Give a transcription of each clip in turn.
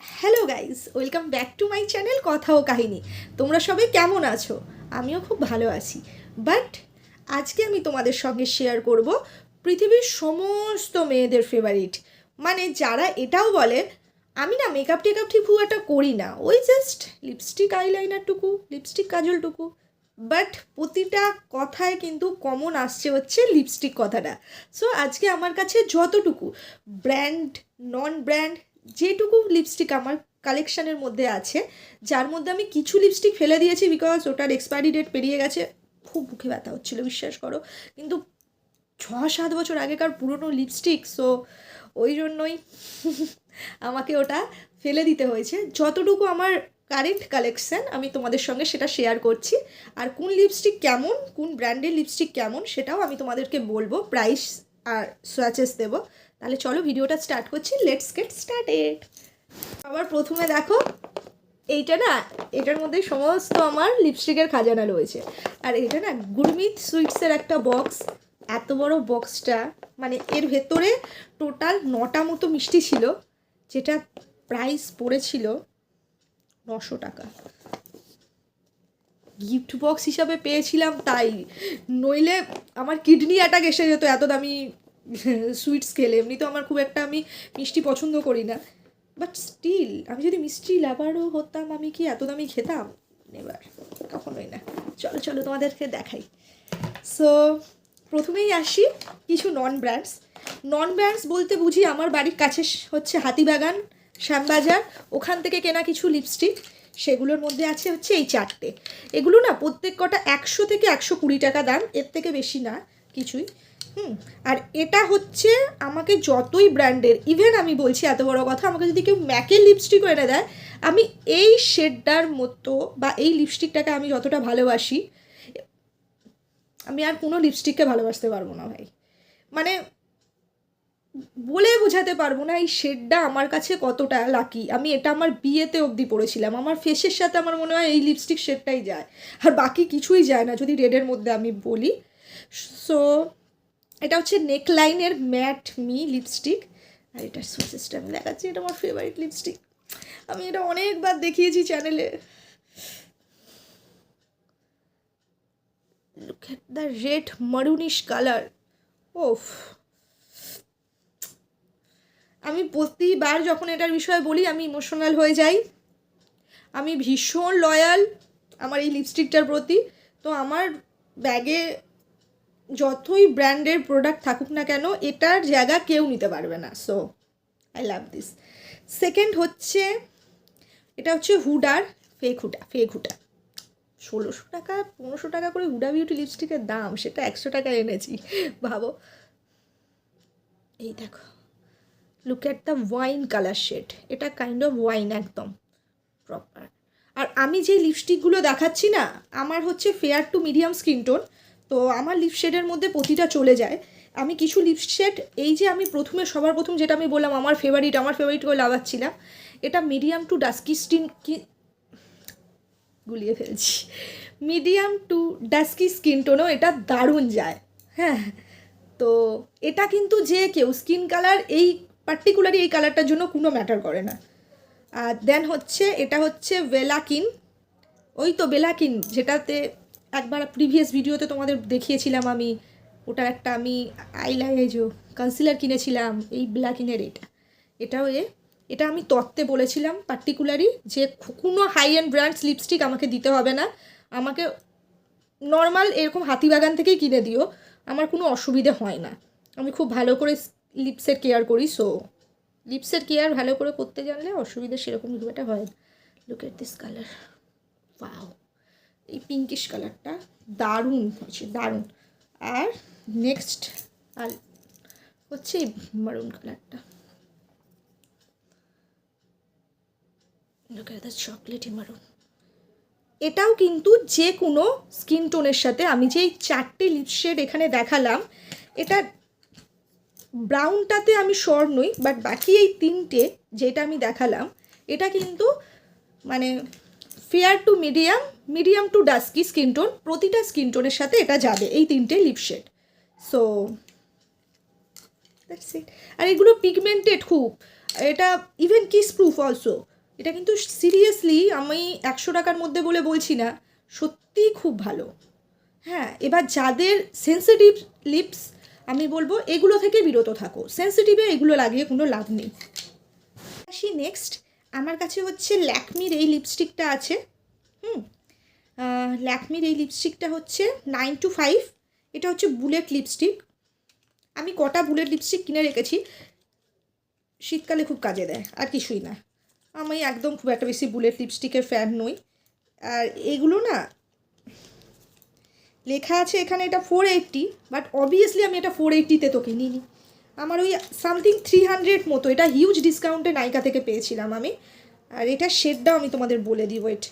Hello guys, welcome back to my channel কথা ও কাহিনী। তোমরা সবাই কেমন আছো? আমিও খুব ভালো আছি। বাট আজকে আমি তোমাদের সঙ্গে শেয়ার করব পৃথিবীর সমস্ত মেয়েদের ফেভারিট, মানে যারা এটাও বলে আমি না মেকআপ টেকআপ ঠিক খুব একটা করি না, ওই জাস্ট লিপস্টিক আইলাইনারটুকু, লিপস্টিক কাজলটুকু। বাট প্রতিটা কথায় কিন্তু কমন আসছে হচ্ছে লিপস্টিক কথাটা। সো আজকে আমার কাছে যতটুকু ব্র্যান্ড, নন ব্র্যান্ড, যেটুকু লিপস্টিক আমার কালেকশানের মধ্যে আছে, যার মধ্যে আমি কিছু লিপস্টিক ফেলে দিয়েছি বিকজ ওটার এক্সপায়ারি ডেট পেরিয়ে গেছে, খুব মুখে ব্যথা হচ্ছিলো বিশ্বাস করো, কিন্তু 6-7 বছর আগেকার পুরনো লিপস্টিক, সো ওই জন্যই আমাকে ওটা ফেলে দিতে হয়েছে। যতটুকু আমার কারেন্ট কালেকশান আমি তোমাদের সঙ্গে সেটা শেয়ার করছি, আর কোন লিপস্টিক কেমন, কোন ব্র্যান্ডের লিপস্টিক কেমন সেটাও আমি তোমাদেরকে বলবো, প্রাইস আর সোয়াচেস দেবো। তাহলে চলো ভিডিওটা স্টার্ট করছি, লেটস গেট স্টার্টেড। আবার প্রথমে দেখো, এইটা না, এটার মধ্যে সমস্ত আমার লিপস্টিকের খাজানা রয়েছে। আর এটা না গুরমিত সুইটসের একটা বক্স, এত বড় বক্সটা, মানে এর ভেতরে টোটাল 9টা মতো মিষ্টি ছিল, যেটা প্রাইস পড়েছিল 900 টাকা। গিফট বক্স হিসাবে পেয়েছিলাম তাই, নইলে আমার কিডনি অ্যাটাক এসে যেত এত দামি সুইটস খেলে। এমনি তো আমার খুব একটা, আমি মিষ্টি পছন্দ করি না, বাট স্টিল আমি যদি মিষ্টি লাভারও হতাম আমি কি এত দামি খেতাম? নেবার, কখনোই না। চলো চলো তোমাদেরকে দেখাই। সো প্রথমেই আসি কিছু নন ব্র্যান্ডস। নন ব্র্যান্ডস বলতে বুঝি আমার বাড়ির কাছে হচ্ছে হাতিবাগান, শ্যামবাজার, ওখান থেকে কেনা কিছু লিপস্টিক। সেগুলোর মধ্যে আছে হচ্ছে এই 4টে। এগুলো না প্রত্যেক কটা 100 থেকে 120 টাকা দাম, এর থেকে বেশি না কিছুই। আর এটা হচ্ছে আমাকে যতই ব্র্যান্ডের, ইভেন আমি বলছি এত বড় কথা, আমাকে যদি কেউ ম্যাকের লিপস্টিকও এনে দেয়, আমি এই শেডটার মতো বা এই লিপস্টিকটাকে আমি যতটা ভালোবাসি, আমি আর কোনো লিপস্টিককে ভালোবাসতে পারবো না ভাই। মানে বলে বোঝাতে পারবো না এই শেডটা আমার কাছে কতটা লাকি। আমি এটা আমার বিয়েতে অবধি পরেছিলাম, আমার ফেসের সাথে আমার মনে হয় এই লিপস্টিক শেডটাই যায়, আর বাকি কিছুই যায় না যদি রেডের মধ্যে আমি বলি। সো এটা হচ্ছে নেকলাইনের ম্যাট মি লিপস্টিক, আর এটার সোসেসটা আমি দেখাচ্ছি। এটা আমার ফেভারিট লিপস্টিক, আমি এটা অনেকবার দেখিয়েছি চ্যানেলে। Look at the red maroonish colour. ওফ, আমি প্রতিবার যখন এটার বিষয়ে বলি আমি ইমোশনাল হয়ে যাই। আমি ভীষণ লয়াল আমার এই লিপস্টিকটার প্রতি। তো আমার ব্যাগে যতই ব্র্যান্ডের প্রোডাক্ট থাকুক না কেন, এটার জায়গা কেউ নিতে পারবে না। So I love this. Second হচ্ছে, এটা হচ্ছে হুডার ফেক হুডা। 1600 টাকা 1500 টাকা করে হুডা বিউটি লিপস্টিকের দাম, সেটা 100 টাকা এনেছি, ভাবো। এই দেখো, look at the wine colour shade, এটা কাইন্ড অফ ওয়াইন, একদম প্রপার। আর আমি যে লিপস্টিকগুলো দেখাচ্ছি না, আমার হচ্ছে fair to medium skin tone, তো আমার লিপ শেডের মধ্যে প্রতিটা চলে যায়। আমি কিছু লিপ শেড, এই যে আমি প্রথমে সবার প্রথম যেটা আমি বললাম আমার ফেভারিট করে লাগাচ্ছিলাম, এটা মিডিয়াম টু ডাস্কি স্কিন, কি গুলিয়ে ফেলছি, মিডিয়াম টু ডাস্কি স্কিন টোনও এটা দারুণ যায়। হ্যাঁ, তো এটা কিন্তু যে কেউ স্কিন কালার, এই পার্টিকুলারলি এই কালারটার জন্য কোনো ম্যাটার করে না। আর দেন হচ্ছে এটা হচ্ছে বেলাকিন, ওই তো বেলাকিন যেটাতে একবার প্রিভিয়াস ভিডিওতে তোমাদের দেখিয়েছিলাম আমি, ওটার একটা আমি আইলাইনার কনসিলার কিনেছিলাম, এই বেলাকিনের। এটাও এটা আমি তত্ত্বে বলেছিলাম পার্টিকুলারলি যে কোনো হাই এন্ড ব্র্যান্ডস লিপস্টিক আমাকে দিতে হবে না, আমাকে নর্মাল এরকম হাতিবাগান থেকেই কিনে দিও, আমার কোনো অসুবিধে হয় না। আমি খুব ভালো করে লিপসের কেয়ার করি, সো লিপসের কেয়ার ভালো করে করতে জানলে অসুবিধা সেরকম খুব একটা হয় না। Look at this colour, wow, এই পিঙ্কিশ কালারটা দারুণ হচ্ছে, দারুণ। আর নেক্সট আর হচ্ছে এই মারুন কালারটা, লুক এট দ্য চকলেটি মারুন। এটাও কিন্তু যে কোনো স্কিন টোনের সাথে, আমি যে এই 4টে লিপ শেড এখানে দেখালাম, এটা ব্রাউনটাতে আমি শোর নই, বাট বাকি এই 3টে যেটা আমি দেখালাম, এটা কিন্তু মানে fair to medium, medium to dusky skin tone, প্রতিটা স্কিন টোনের সাথে এটা যাবে এই 3টে lip shade. So that's it. আর এগুলো পিগমেন্টেড খুব, এটা ইভেন কিস প্রুফ অলসো। এটা কিন্তু সিরিয়াসলি আমি 100 টাকার মধ্যে বলে বলছি না, সত্যিই খুব ভালো। হ্যাঁ, এবার যাদের সেন্সিটিভ লিপস আমি বলবো এগুলো থেকে বিরত থাকো, সেন্সিটিভে এগুলো লাগিয়ে কোনো লাভ নেই। আসি নেক্সট, আমার কাছে হচ্ছে ল্যাকমির এই লিপস্টিকটা আছে। ল্যাকমির এই লিপস্টিকটা হচ্ছে 925। এটা হচ্ছে বুলেট লিপস্টিক। আমি কটা বুলেট লিপস্টিক কিনে রেখেছি, শীতকালে খুব কাজে দেয়, আর কিছুই না। আমি একদম খুব একটা বেশি বুলেট লিপস্টিকের ফ্যান নই। আর এগুলো না লেখা আছে এখানে এটা 480, বাট অবভিয়াসলি আমি এটা 480-তে তো কিনিনি। আমার ওই সামথিং 300 মতো, এটা হিউজ ডিসকাউন্টে নাইকা থেকে পেয়েছিলাম আমি। আর এটা শেডটাও আমি তোমাদের বলে দিই, ওয়েট।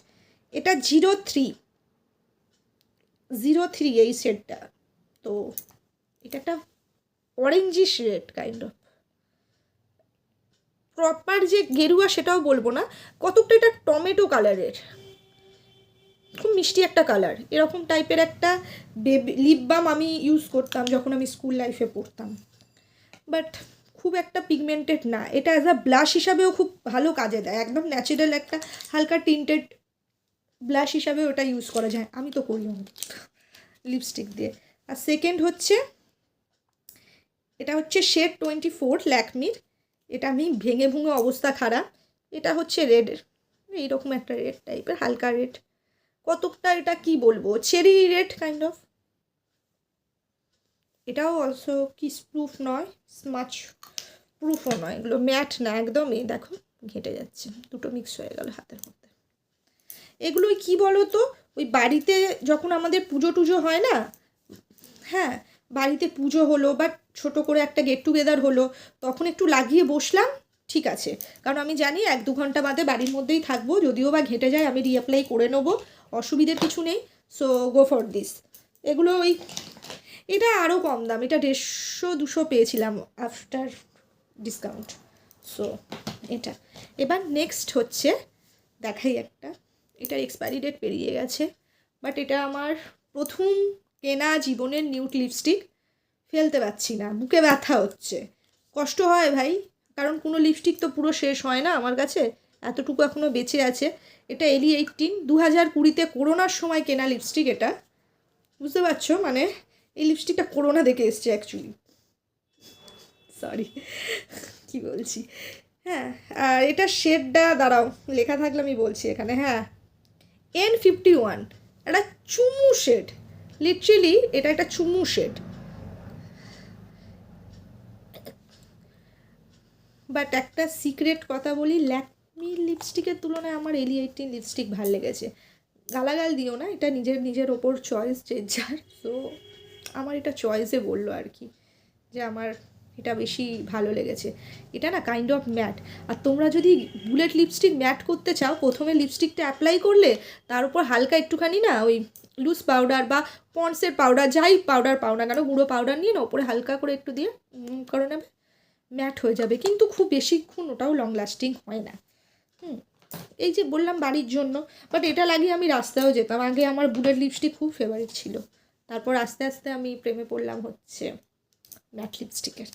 এটা 03 এই শেডটা। তো এটা একটা orangish red kind of, proper যে গেরুয়া সেটাও বলবো না, কতকটা এটা টমেটো কালারের, খুব মিষ্টি একটা কালার। এরকম টাইপের একটা লিপ বাম আমি ইউজ করতাম যখন আমি স্কুল লাইফে পড়তাম, বাট খুব একটা পিগমেন্টেড না। এটা অ্যাজ আ ব্লাশ হিসাবেও খুব ভালো কাজে দেয়, একদম ন্যাচারাল একটা হালকা টিন্টেড ব্লাশ হিসাবে ওটা ইউজ করা যায়, আমি তো করি লিপস্টিক দিয়ে। আর সেকেন্ড হচ্ছে এটা হচ্ছে শেড 24 ল্যাকমির। এটা আমি ভেঙে ভুঙে অবস্থা খারাপ। এটা হচ্ছে রেডের, এইরকম একটা রেড টাইপের, হালকা রেড, কতকটা এটা কি বলবো চেরি রেড কাইন্ড অফ। এটাও অলসো কিস প্রুফ নয়, স্মাচ প্রুফও নয়, এগুলো ম্যাট না একদমই। দেখো ঘেঁটে যাচ্ছে, দুটো মিক্স হয়ে গেল হাতের মধ্যে। এগুলোই কি বলো তো, ওই বাড়িতে যখন আমাদের পুজো টুজো হয় না, হ্যাঁ বাড়িতে পুজো হলো বা ছোটো করে একটা গেট টুগেদার হলো, তখন একটু লাগিয়ে বসলাম, ঠিক আছে। কারণ আমি জানি 1-2 ঘন্টা বাদে বাড়ির মধ্যেই থাকবো, যদিও বা ঘেঁটে যায় আমি রিঅ্যাপ্লাই করে নেবো, অসুবিধের কিছু নেই। So go for this. এগুলো ওই, এটা আরও কম দাম, এটা 150-200 পেয়েছিলাম আফটার ডিসকাউন্ট। সো এটা। এবার নেক্সট হচ্ছে দেখাই একটা, এটার এক্সপায়ারি ডেট পেরিয়ে গেছে, বাট এটা আমার প্রথম কেনা জীবনের নিউড লিপস্টিক। ফেলতে পারছি না, বুকে ব্যথা হচ্ছে, কষ্ট হয় ভাই, কারণ কোনো লিপস্টিক তো পুরো শেষ হয় না আমার কাছে, এতটুকু এখনও বেঁচে আছে। এটা এলি 18, 2020-তে করোনার সময় কেনা লিপস্টিক এটা, বুঝতে পারছো, মানে এই লিপস্টিকটা করোনা দেখে এসছে অ্যাকচুয়ালি, সরি কি বলছি। হ্যাঁ, আর এটা শেডটা দাঁড়াও লেখা থাকলে আমি বলছি এখানে, হ্যাঁ N51, একটা চুমু শেড, লিটারেলি এটা একটা চুমু শেড। বাট একটা সিক্রেট কথা বলি, ল্যাকমি লিপস্টিকের তুলনায় আমার এলি 18 লিপস্টিক ভালো লেগেছে। গালাগাল দিও না, এটা নিজের ওপর চয়েস যে যার। তো আমার এটা চয়েসে বললো আর কি, যে আমার এটা বেশি ভালো লেগেছে। এটা না কাইন্ড অফ ম্যাট। আর তোমরা যদি বুলেট লিপস্টিক ম্যাট করতে চাও, প্রথমে লিপস্টিকটা অ্যাপ্লাই করলে তার উপর হালকা একটুখানি না ওই লুজ পাউডার বা পন্ডসের পাউডার, যাই পাউডার পাও না কেন, গুঁড়ো পাউডার নিয়ে না ওপরে হালকা করে একটু দিয়ে করে নেবে, ম্যাট হয়ে যাবে। কিন্তু খুব বেশিক্ষণ ওটাও লং লাস্টিং হয় না। এই যে বললাম বাড়ির জন্য, বাট এটা লাগিয়ে আমি রাস্তায়ও যেতাম। আগে আমার বুলেট লিপস্টিক খুব ফেভারিট ছিল, তারপর আস্তে আস্তে আমি প্রেমে পড়লাম হচ্ছে ম্যাট লিপস্টিকের।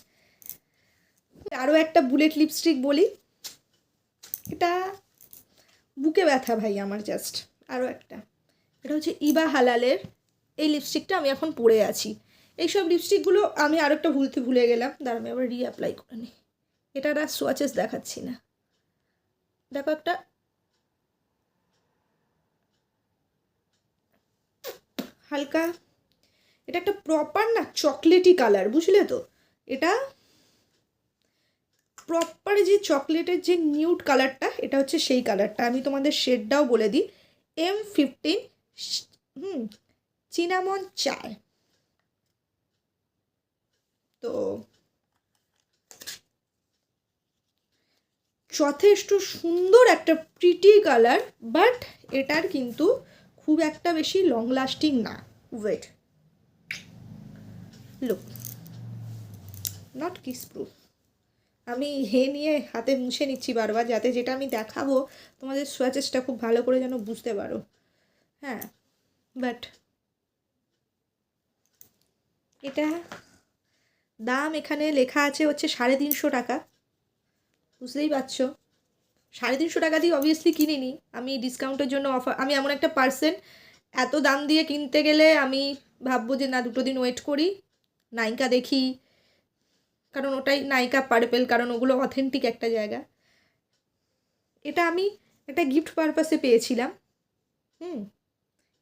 আরও একটা বুলেট লিপস্টিক বলি, এটা বুকে ব্যথা ভাই আমার জাস্ট। আরও একটা, এটা হচ্ছে ইবা হালালের এই লিপস্টিকটা আমি এখন পরে আছি। এইসব লিপস্টিকগুলো আমি আরেকটা ভুলে গেলাম, দাঁড়া আমি আবার রিঅ্যাপ্লাই করে নিই। এটার আর সোয়াচেস দেখাচ্ছি না, দেখো একটা হালকা, এটা একটা প্রপার না চকলেটি কালার, বুঝলে তো। এটা প্রপার যে চকলেটের যে নিউড কালারটা, এটা হচ্ছে সেই কালারটা। আমি তোমাদের শেডটাও বলে দিই, M15 চিনামন চায়। তো যথেষ্ট সুন্দর একটা প্রিটি কালার, বাট এটার কিন্তু খুব একটা বেশি লং লাস্টিং না। Wait, look, not kiss proof. আমি নিয়ে হাতে মুছে নিচ্ছি বারবার, যাতে যেটা আমি দেখাবো তোমাদের সোয়াচেসটা খুব ভালো করে যেন বুঝতে পারো। হ্যাঁ, বাট এটা দাম এখানে লেখা আছে হচ্ছে 350 টাকা। বুঝতেই পারছো। 350 টাকা দিয়ে অবভিয়াসলি কিনিনি আমি, ডিসকাউন্টের জন্য অফার। আমি এমন একটা পার্সন, এত দাম দিয়ে কিনতে গেলে আমি ভাববো যে না 2 দিন ওয়েট করি, নাইকা দেখি, কারণ ওটাই নাইকা পার্পেল, কারণ ওগুলো অথেন্টিক একটা জায়গা। এটা আমি একটা গিফট পারপাসে পেয়েছিলাম।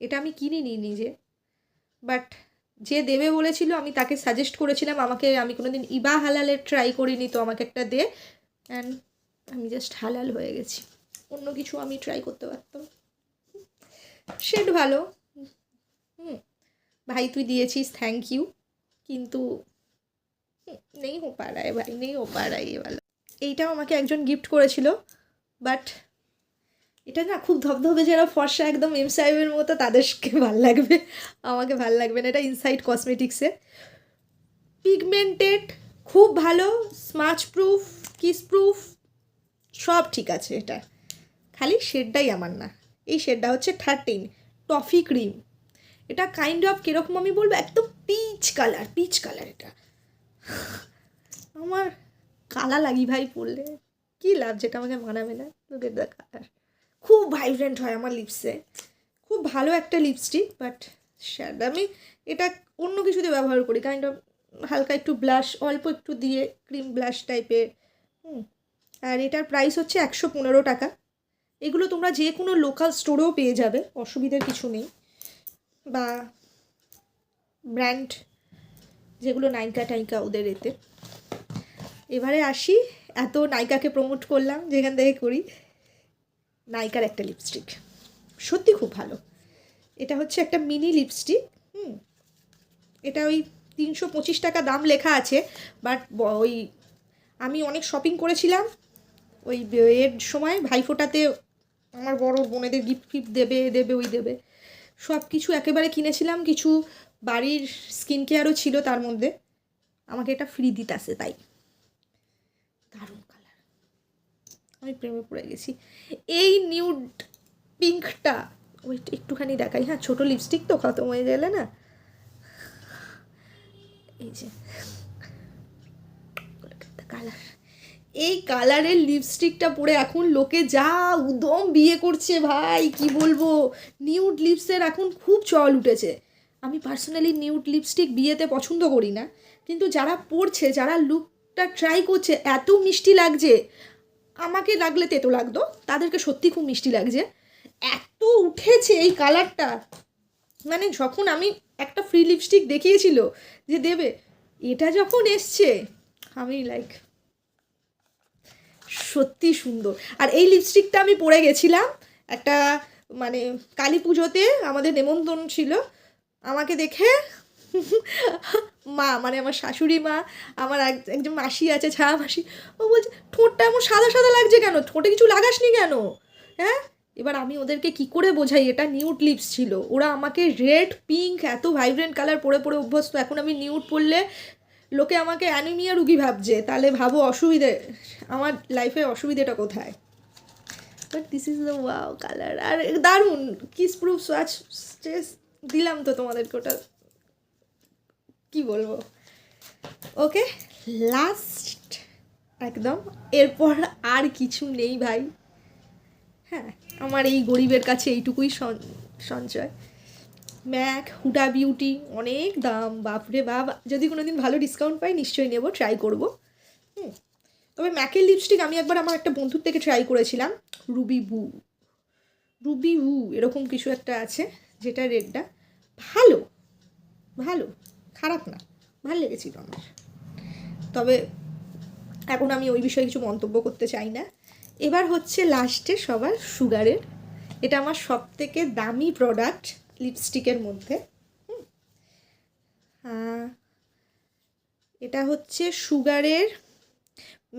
এটা আমি কিনিনি নিজে, বাট যে দেবে বলেছিল আমি তাকে সাজেস্ট করেছিলাম আমাকে, আমি কোনোদিন ইবা হালালের ট্রাই করিনি, তো আমাকে একটা দে, অ্যান্ড আমি জাস্ট হালাল হয়ে গেছি। অন্য কিছু আমি ট্রাই করতে পারতাম। শেড ভালো, ভাই তুই দিয়েছিস, থ্যাংক ইউ, কিন্তু নেই হো পা রা ভাই, নেই হো পা রা এ वाला। এইটাও আমাকে একজন গিফট করেছিল, বাট এটা না খুব ধবধবে, যারা ফর্সা একদম এম সাহেবের মতো তাদেরকে ভাল লাগবে, আমাকে ভাল লাগবে না। এটা ইনসাইড কসমেটিক্সের, পিগমেন্টেড, খুব ভালো, স্মাচ প্রুফ, কিস প্রুফ, সব ঠিক আছে। এটা খালি শেডটাই আমার না। এই শেডটা হচ্ছে 13 টফি ক্রিম। এটা কাইন্ড অফ কীরকম আমি বলবো, একদম পিচ কালার, পিচ কালার। এটা আমার কালা লাগি ভাই পরলে, কী লাভ, যেটা আমাকে মানাবে না। লুক এট দ্য কালার, খুব ভাইব্রেন্ট হয় আমার লিপসে, খুব ভালো একটা লিপস্টিক। বাট শ্যাড আমি এটা অন্য কিছুতে ব্যবহার করি, কাইন্ড অফ হালকা একটু ব্লাশ, অল্প একটু দিয়ে ক্রিম ব্লাশ টাইপের। আর এটার প্রাইস হচ্ছে 115 টাকা। এগুলো তোমরা যে কোনো লোকাল স্টোরেও পেয়ে যাবে, অসুবিধার কিছু নেই, বা ব্র্যান্ড যেগুলো নাইকা টাইকা ওদের এতে। এবারে আসি, এত নাইকাকে প্রমোট করলাম যেখান থেকে করি, নাইকার একটা লিপস্টিক সত্যি খুব ভালো। এটা হচ্ছে একটা মিনি লিপস্টিক। এটা ওই 325 টাকা দাম লেখা আছে, বাট ওই আমি অনেক শপিং করেছিলাম ওই এর সময়, ভাইফোঁটাতে আমার বড় বোনেদের গিফট ফিফট দেবে দেবে ওই দেবে, সব কিছু একেবারে কিনেছিলাম। কিছু বাড়ির স্কিন কেয়ারও ছিল তার মধ্যে, আমাকে এটা ফ্রি দিতেছে, তাই দারুণ কালার, আমি প্রেমে পড়ে গেছি। এই নিউড পিঙ্কটা, ওই একটুখানি দেখাই, হ্যাঁ ছোটো লিপস্টিক তো খতম হয়ে গেলে না, এই যে কালার, এই কালারের লিপস্টিকটা পরে এখন লোকে যা উদম বিয়ে করছে ভাই, কি বলবো। নিউড লিপসের এখন খুব চল উঠেছে। আমি পার্সোনালি নিউড লিপস্টিক বিয়েতে পছন্দ করি না, কিন্তু যারা পরছে, যারা লুকটা ট্রাই করছে, এত মিষ্টি লাগছে। আমাকে লাগলে তেতো লাগতো, তাদেরকে সত্যি খুব মিষ্টি লাগছে, এত উঠেছে এই কালারটা। মানে যখন আমি একটা ফ্রি লিপস্টিক দেখিয়েছিল যে দেবে, এটা যখন এসছে আমি লাইক সত্যি সুন্দর। আর এই লিপস্টিকটা আমি পরে গেছিলাম একটা মানে কালী পুজোতে, আমাদের নেমন্তন্ন ছিল। আমাকে দেখে মা, মানে আমার শাশুড়ি মা, আমার একজন মাসি আছে, ছায়া মাসি, ও বলছে ঠোঁটটা এমন সাদা সাদা লাগছে কেন, ঠোঁটে কিছু লাগাসনি কেন, হ্যাঁ। এবার আমি ওদেরকে কি করে বোঝাই এটা নিউড লিপস ছিল। ওরা আমাকে রেড পিঙ্ক এত ভাইব্রেন্ট কালার পরে পরে অভ্যস্ত, এখন আমি নিউড পরলে লোকে আমাকে অ্যানিমিয়া রুগী ভাবছে। তাহলে ভাবো অসুবিধে, আমার লাইফে অসুবিধেটা কোথায়। But this is the wow colour, আর দারুণ কিস প্রুফ সোয়াচ দিলাম তো তোমাদেরকে, ওটা কি বলবো। ওকে, লাস্ট একদম, এরপর আর কিছু নেই ভাই। হ্যাঁ, আমার এই গরিবের কাছে এইটুকুই সঞ্চয়। ম্যাক হুডা বিউটি, অনেক দাম, বাপরে বাপ। যদি কোনো দিন ভালো ডিসকাউন্ট পাই নিশ্চয়ই নেব, ট্রাই করবো। তবে ম্যাকের লিপস্টিক আমি একবার আমার একটা বন্ধুর থেকে ট্রাই করেছিলাম, রুবি উ এরকম কিছু একটা আছে, যেটা রেডটা ভালো, ভালো, খারাপ না, ভালো লেগেছিল আমার। তবে এখন আমি ওই বিষয়ে কিছু মন্তব্য করতে চাই না। এবার হচ্ছে লাস্টে সবার সুগারের, এটা আমার সব থেকে দামি প্রোডাক্ট লিপস্টিকের মধ্যে। এটা হচ্ছে সুগারের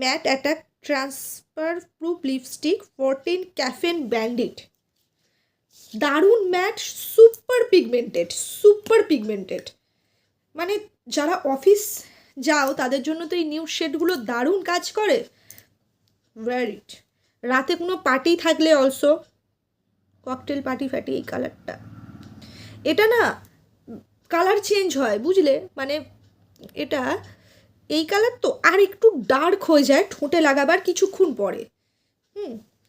matte attack transfer proof lipstick 14 caffeine bandit. দারুণ matte, super pigmented, super pigmented. মানে যারা অফিস যাও তাদের জন্য তো এই নিউড শেডগুলো দারুণ কাজ করে। ভ্যারিড, রাতে কোনো পার্টি থাকলে অলসো, ককটেল পার্টি ফ্যাটি, এই কালারটা, এটা না কালার চেঞ্জ হয় বুঝলে। মানে এটা এই কালার তো আর একটু ডার্ক হয়ে যায় ঠোঁটে লাগাবার কিছুক্ষণ পরে।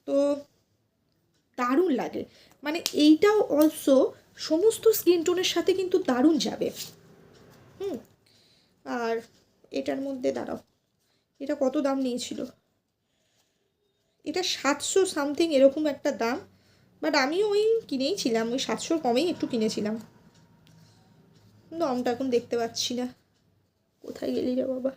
তো দারুণ লাগে, মানে এইটাও অলসো সমস্ত স্কিন টোনের সাথে কিন্তু দারুণ যাবে। আর এটার মধ্যে দাঁড়াও, এটা কত দাম নিয়েছিল, এটা 700 সামথিং এরকম একটা দাম, বাট আমি ওই কিনেইছিলাম, ওই 700 কমেই একটু কিনেছিলাম। দামটা এখন দেখতে পাচ্ছি না, কোথায় গেলি রে বাবা।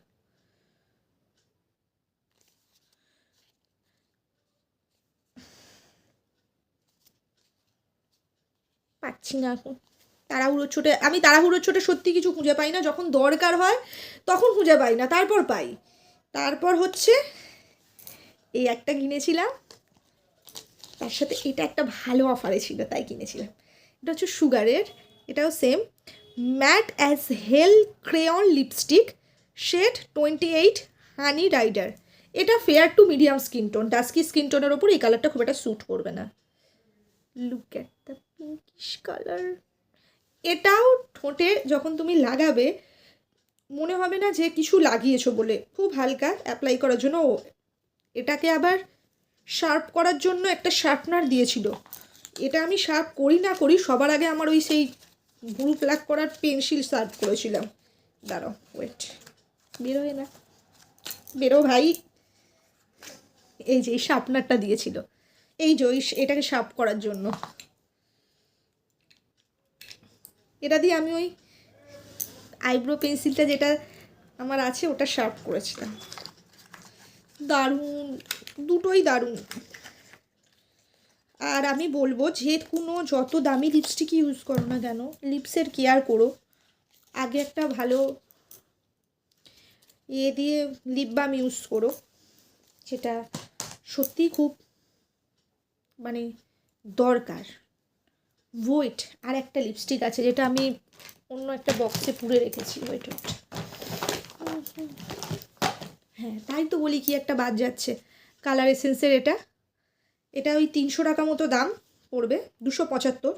পাচ্ছি না এখন, তাড়াহুড়োর ছোটে আমি তাড়াহুড়োর ছোটে সত্যি কিছু খুঁজে পাই না, যখন দরকার হয় তখন খুঁজে পাই না, তারপর পাই। তারপর হচ্ছে এই একটা কিনেছিলাম, তার সাথে এটা একটা ভালো অফারে ছিল তাই কিনেছিলাম। এটা হচ্ছে সুগারের, এটাও same matte as hell crayon lipstick shade 28 honey rider. এটা fair to medium skin tone, dusky skin টোনের ওপর এই কালারটা খুব একটা স্যুট করবে না। Look at the pinkish colour. এটাও ঠোঁটে যখন তুমি লাগাবে মনে হবে না যে কিছু লাগিয়েছো বলে, খুব হালকা অ্যাপ্লাই করার জন্য। এটাকে আবার শার্প করার জন্য একটা শার্পনার দিয়েছিল, এটা আমি শার্প করি না করি সবার আগে আমার ওই সেই ব্লু ব্ল্যাক করার পেন্সিল শার্প করেছিলাম। দাঁড়াও ওয়েট, বেরোয় না, বেরো ভাই। এই যে এই শার্পনারটা দিয়েছিল, এই যে এটাকে শার্প করার জন্য, এটা দিয়ে আমি ওই আইব্রো পেন্সিলটা যেটা আমার আছে ওটা শার্প করেছিলাম। দারুণ, দুটোই দারুণ। আর আমি বলবো যে কোনো যত দামি লিপস্টিক ইউজ করো না কেন, লিপসের কেয়ার করো, আগে একটা ভালো দিয়ে লিপ বাম ইউজ করো, যেটা সত্যিই খুব মানে দরকার। ওয়েট, আর একটা লিপস্টিক আছে যেটা আমি অন্য একটা বক্সে পুরে রেখেছি, ওয়েট। হ্যাঁ তাই তো বলি কি একটা বাদ যাচ্ছে, কালার এসেন্সের এটা ওই 300 টাকা মতো দাম পড়বে, 275।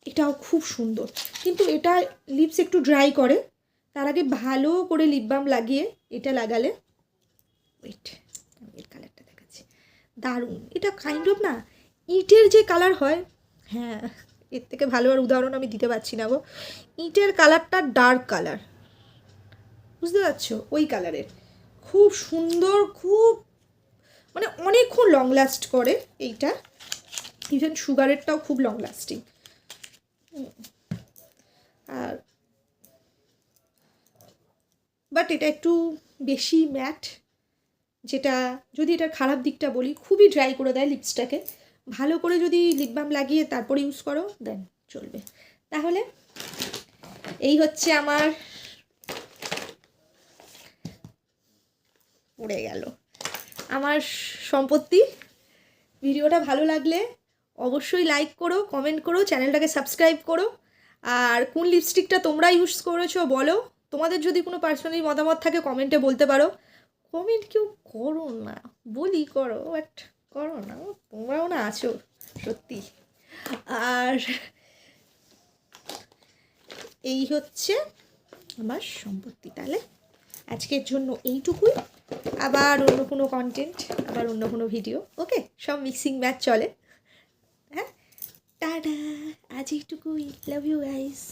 এটাও খুব সুন্দর, কিন্তু এটা লিপস একটু ড্রাই করে, তার আগে ভালো করে লিপ বাম লাগিয়ে এটা লাগালে, ওয়েট আমি এর কালারটা দেখাচ্ছি, দারুণ। এটা কাইন্ড অফ না ইটের যে কালার হয়, হ্যাঁ এর থেকে ভালো আর উদাহরণ আমি দিতে পারছি না গো। ইটের কালারটা ডার্ক কালার, বুঝতে পারছো, ওই কালারের খুব সুন্দর, খুব মানে অনেকক্ষণ লং লাস্ট করে এইটা। ইভেন সুগারেরটাও খুব লং লাস্টিং। আর বাট এটা একটু বেশি ম্যাট, যেটা যদি এটার খারাপ দিকটা বলি খুবই ড্রাই করে দেয় লিপসটাকে। ভালো করে যদি লিপ বাম লাগিয়ে তারপর ইউজ করো দেন চলবে। তাহলে এই হচ্ছে আমার পড়ে গেল আমার সম্পত্তি। ভিডিওটা ভালো লাগলে অবশ্যই লাইক করো, কমেন্ট করো, চ্যানেলটাকে সাবস্ক্রাইব করো। আর কোন লিপস্টিকটা তোমরা ইউজ করেছো বলো, তোমাদের যদি কোনো পার্সোনালি মতামত থাকে কমেন্টে বলতে পারো। কমেন্ট কেউ করো না, বলি করো, বাট করো না, তোমরাও না আছো সত্যি। আর এই হচ্ছে আমার সম্পত্তি। তাহলে আজকের জন্য এইটুকুই, আবার অন্য কোনো কন্টেন্ট, আবার অন্য কোনো ভিডিও, ওকে, সব মিক্সিং ম্যাচ চলে। হ্যাঁ টাটা, আজ এইটুকুই, লাভ ইউ গাইস।